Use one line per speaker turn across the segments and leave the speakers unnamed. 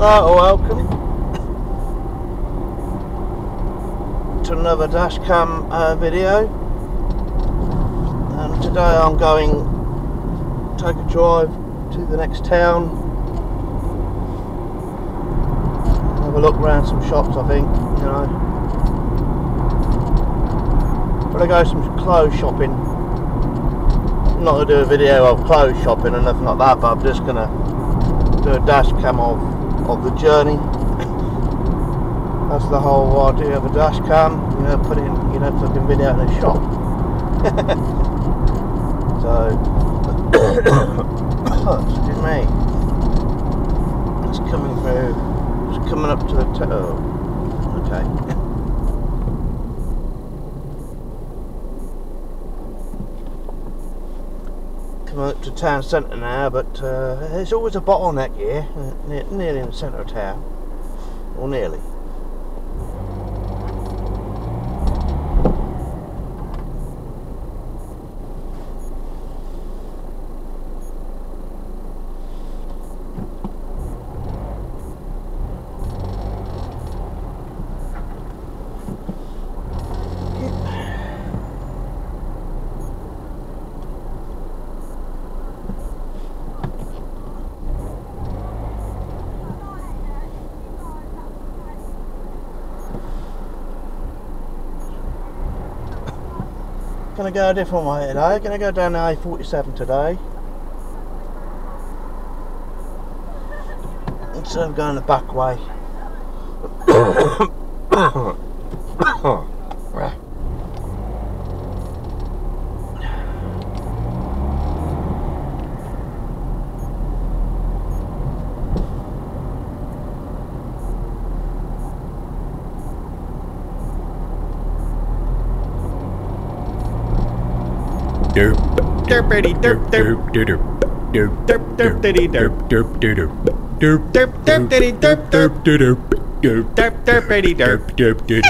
Welcome to another dashcam video. Today I'm going to take a drive to the next town, have a look around some shops. I think, you know, but I go some clothes shopping. I'm not going to do a video of clothes shopping or nothing like that, but I'm just going to do a dashcam of the journey. That's the whole idea of a dashcam, you know, put it in, you know, fucking video in a shop. So, excuse me, it's coming through, it's coming up to the toe. Okay. Coming up to town centre now, but there's always a bottleneck here, nearly in the centre of town, or nearly. Gonna go a different way today. Gonna go down the A47 today instead of going the back way.
Derp derpity derp derp derp derp derp derpity derp derp derp derp derp derpity derp derp derp derp derp derpity derp derp derp derp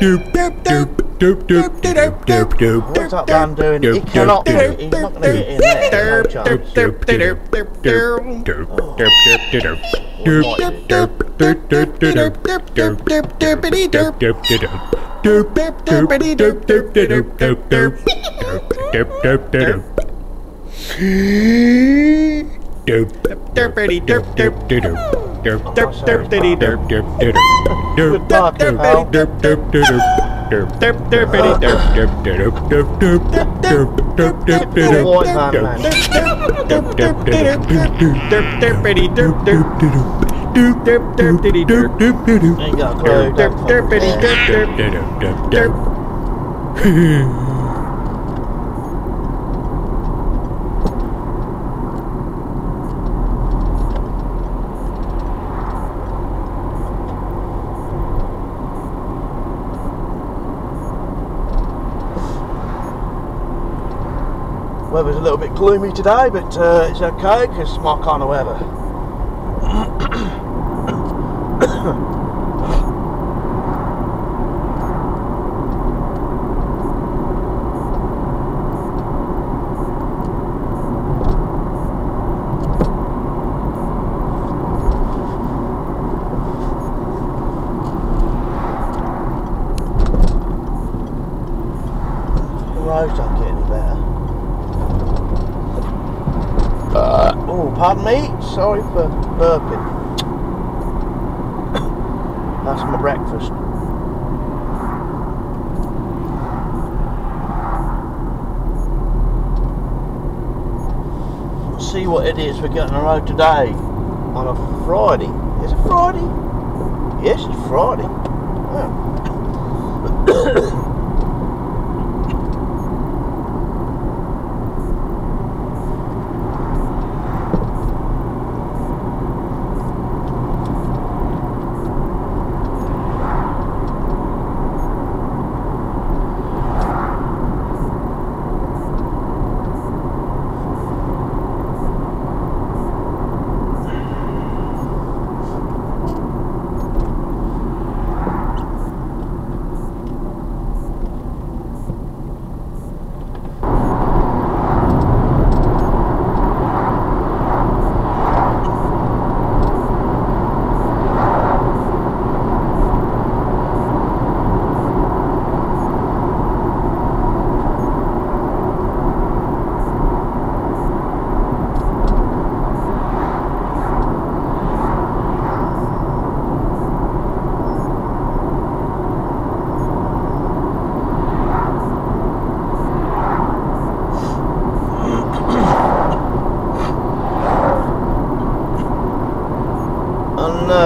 derp derp derp derp derp derp derp.
What's that man doing? He cannot be. He's not going to get in there. No chance.
Derp derp derp derp derp derp derp derp derp derp derp derp derp derp derp derp derpity derp derp derp derp derp derpity derp derp derp derp derp derp derp derp. Derp derpity derp derp derp derp derp derpity derp derp derp derp derp derp derp derp derp derp derpity derp derp derp derp derp derp derp derp derp derp derp derp derp derpity derp derp derp derp derpity derp derp derp derp derpity derp derp derp derp.
Weather's a little bit gloomy today, but it's okay because it's my kind of weather. The roads don't get any better. Oh, pardon me, sorry for burping. That's my breakfast. Let's see what idiots we got on the road today on a Friday. Is it Friday? Yes, it's Friday. Oh.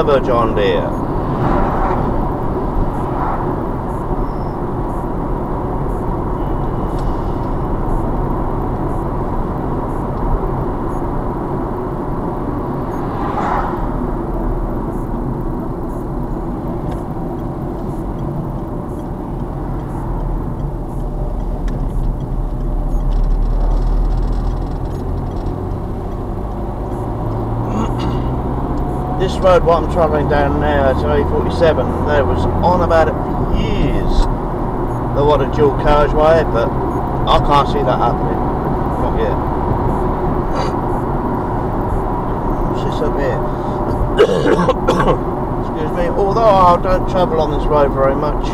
Another John Deere. This road, what I'm travelling down now, it's A47. There was on about it for years. They want a dual carriageway, but I can't see that happening. Not yet. What's this up here? Excuse me. Although I don't travel on this road very much.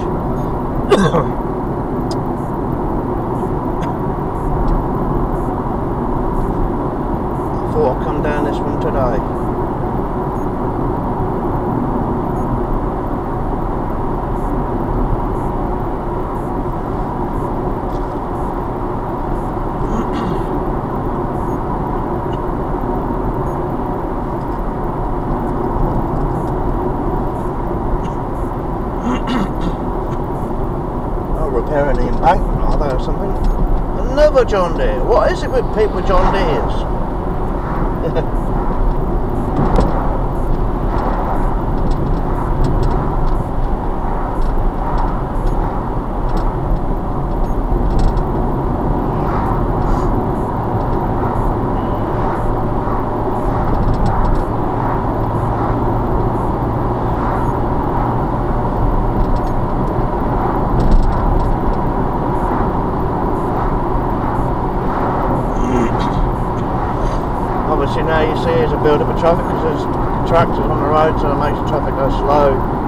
I thought I'd come down this one today. Repairing the embankment, are they, or something? Another John Deere. What is it with people with John Deeres? Obviously now you see there's a build up of traffic because there's tractors on the road, so it makes the traffic go slow.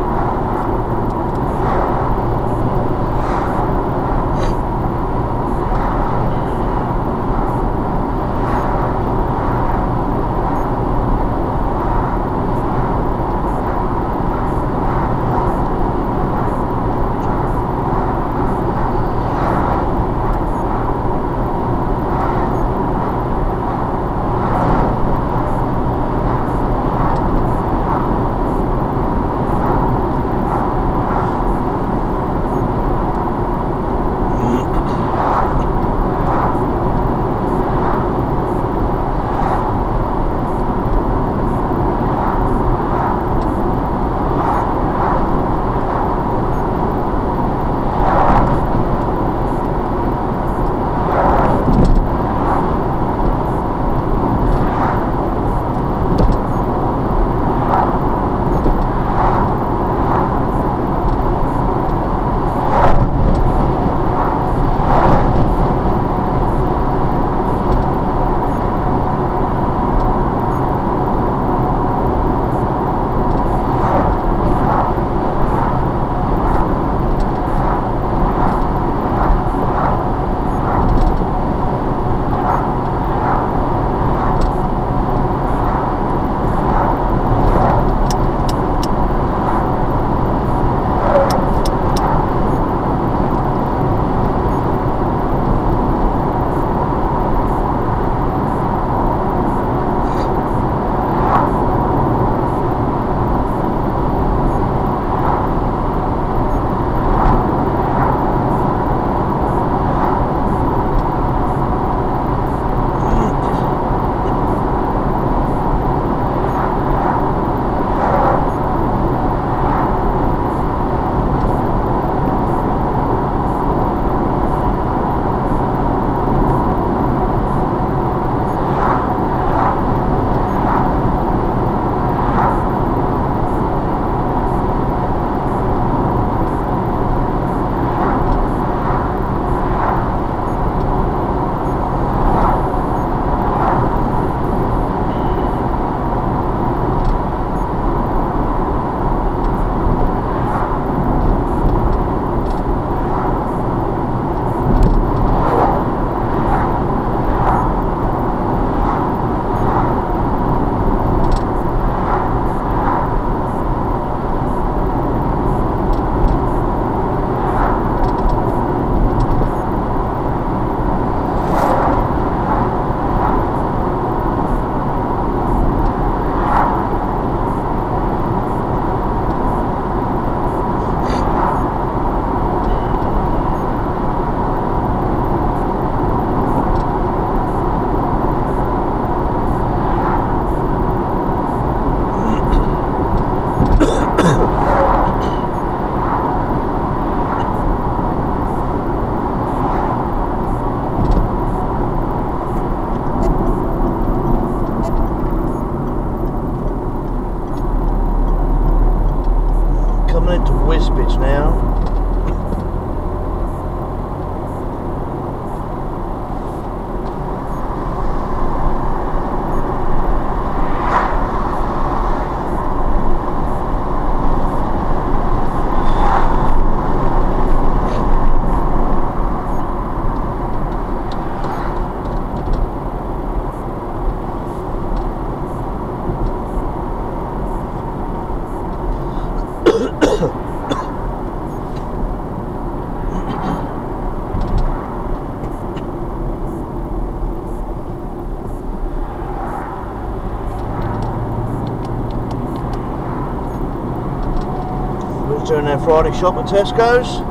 doing their Friday shop at Tesco's.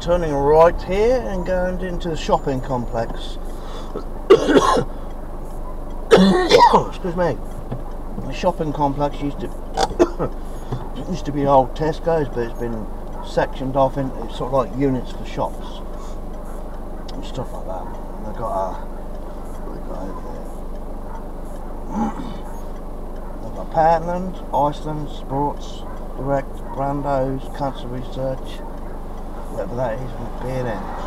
Turning right here and going into the shopping complex. Excuse me. The shopping complex used to be old Tesco's, but it's been sectioned off into sort of like units for shops and stuff like that. And they've got what have they got over there? They've got Poundland, Iceland, Sports Direct, Brando's, Cancer Research, whatever that is, with beer ends.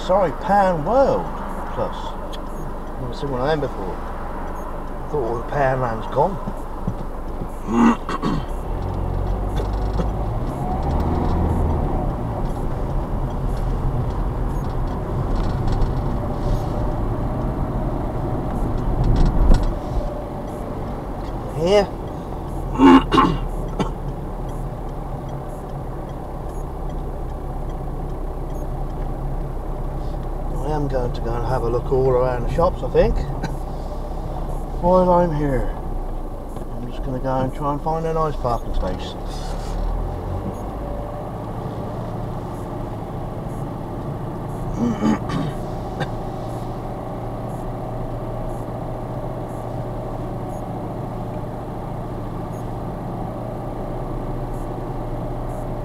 Sorry, Pan World Plus. Never seen one of them before. I thought all the Poundland's gone. Here. I am going to go and have a look all around the shops, I think, while I'm here. I'm just going to go and try and find a nice parking space.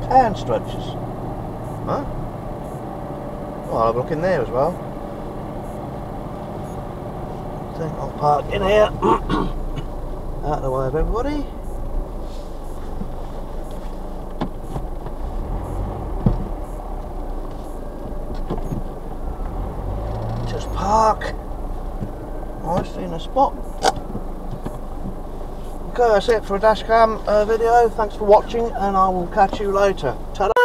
Hand stretchers. Huh? Oh, I'll have a look in there as well. I think I'll park in here. Out of the way of everybody. Just park nicely in a spot. Okay, that's it for a dashcam video. Thanks for watching, and I will catch you later. Ta-da!